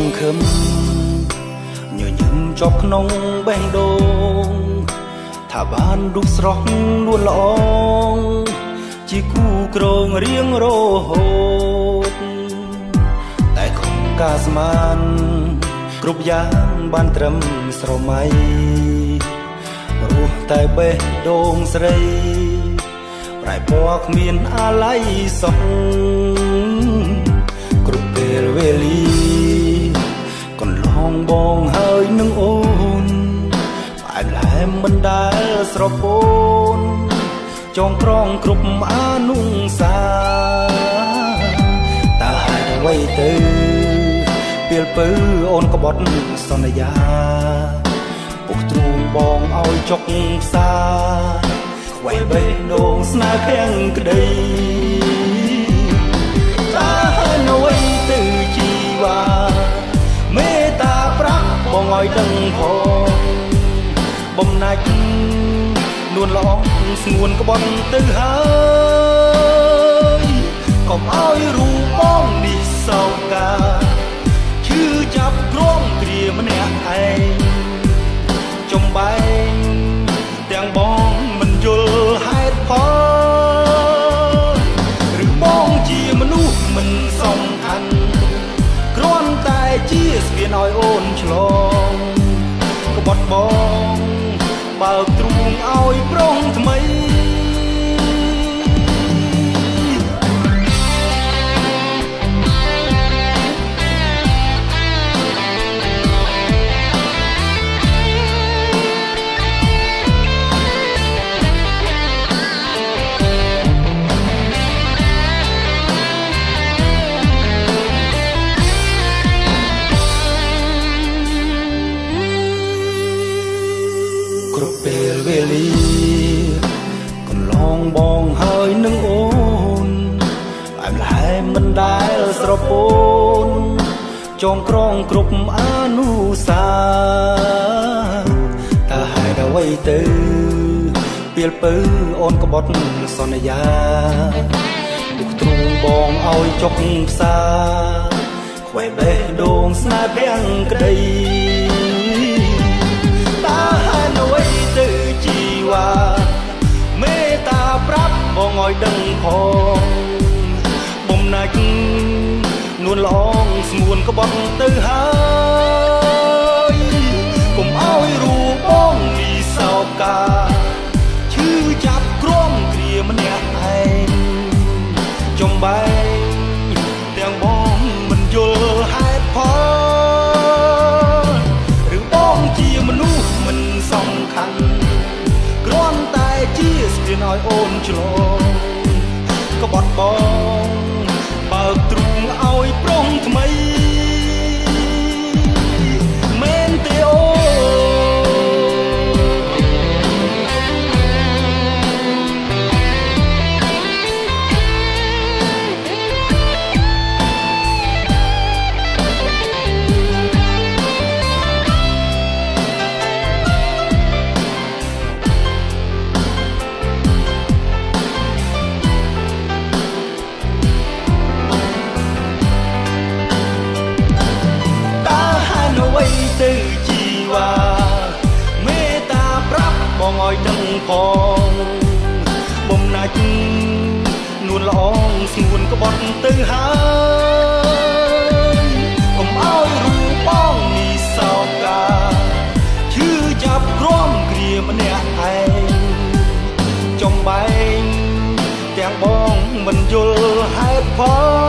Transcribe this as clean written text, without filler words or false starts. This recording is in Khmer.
ង្ឃឹមញញឹមជាប់ក្នុងបេះដូងថាបានរូបស្រស់នួនល្អជាគូក្រងរៀងរហូតតែខំការស្មានគ្រប់យ៉ាងបានត្រឹមស្រមៃរស់តែបេះដូងស្រីប្រែពណ៌គ្មានអាល័យសោះគ្រប់ពេលវេលាកន្លងបងហើយនឹងអូនផ្អែមល្ហែមមិនដែលស្រពោនចងក្រងគ្រប់អនុសាតើហេតុអ្វីទៅពេលពើអូនក្បត់សន្យាពុកទ្រូងបងឲ្យចុកផ្សាខ្វែបេះដូងស្នេហ៍ភាំងក្តីតើហេតុអ្វីទៅជីវ៉ាមេត្តាប្រាប់បងឲ្យដឹងផងបំណាច់នួនល្អស្ងួនក្បត់ទៅហើយកុំឲ្យរូបបងនេះសោកាឈឺចាប់ក្រំគ្រាម្នាក់ឯងចំបែងទាំងបងមិនយល់ហេតុផលឬបងជាមនុស្សមិនសំខាន់គ្រាន់តែជាស្ពានឲ្យអូនឆ្លងក្បត់បងបើកទ្រូងឲ្យប្រុងថ្មីគ្រប់ពេលវេលាកន្លងបងហើយនឹងអូនផ្អែមល្ហែមមិនដែលស្រពោនចងក្រងគ្រប់អនុសាតើហេតុអ្វីទៅពេលពើអូនក្បត់សន្យាពុកទ្រូងបងឲ្យចុកផ្សាខ្វែបេះដូងស្នេហ៍ភាំងក្តីតើហេតុអ្វីទៅជីវ៉ាមេត្តាប្រាប់បងឲ្យដឹងផងបំណាច់នួនល្អស្ងួនក្បត់ទៅហើយកុំឲ្យរូបបងនេះសោកាឈឺចាប់ក្រំគ្រាម្នាក់ឯងចំបែងទាំងបងមិនយល់ហេតុផលឬបងជាមនុស្សមិនសំខាន់គ្រាន់តែជាស្ពានឲ្យអូនឆ្លងក្បត់បងបើកទ្រូងឲ្យប្រុងថ្មីមែនទេអូទៅជីវ៉ាមេត្តាប្រាប់បងឲ្យដឹងផងបំណាច់នួនល្អស្ងួនក្បត់ទៅហើយកុំឲ្យរូបបងនេះសោកាឈឺចាប់ក្រំគ្រាម្នាក់ឯងចំបែងទាំងបងមិនយល់ហេតុផល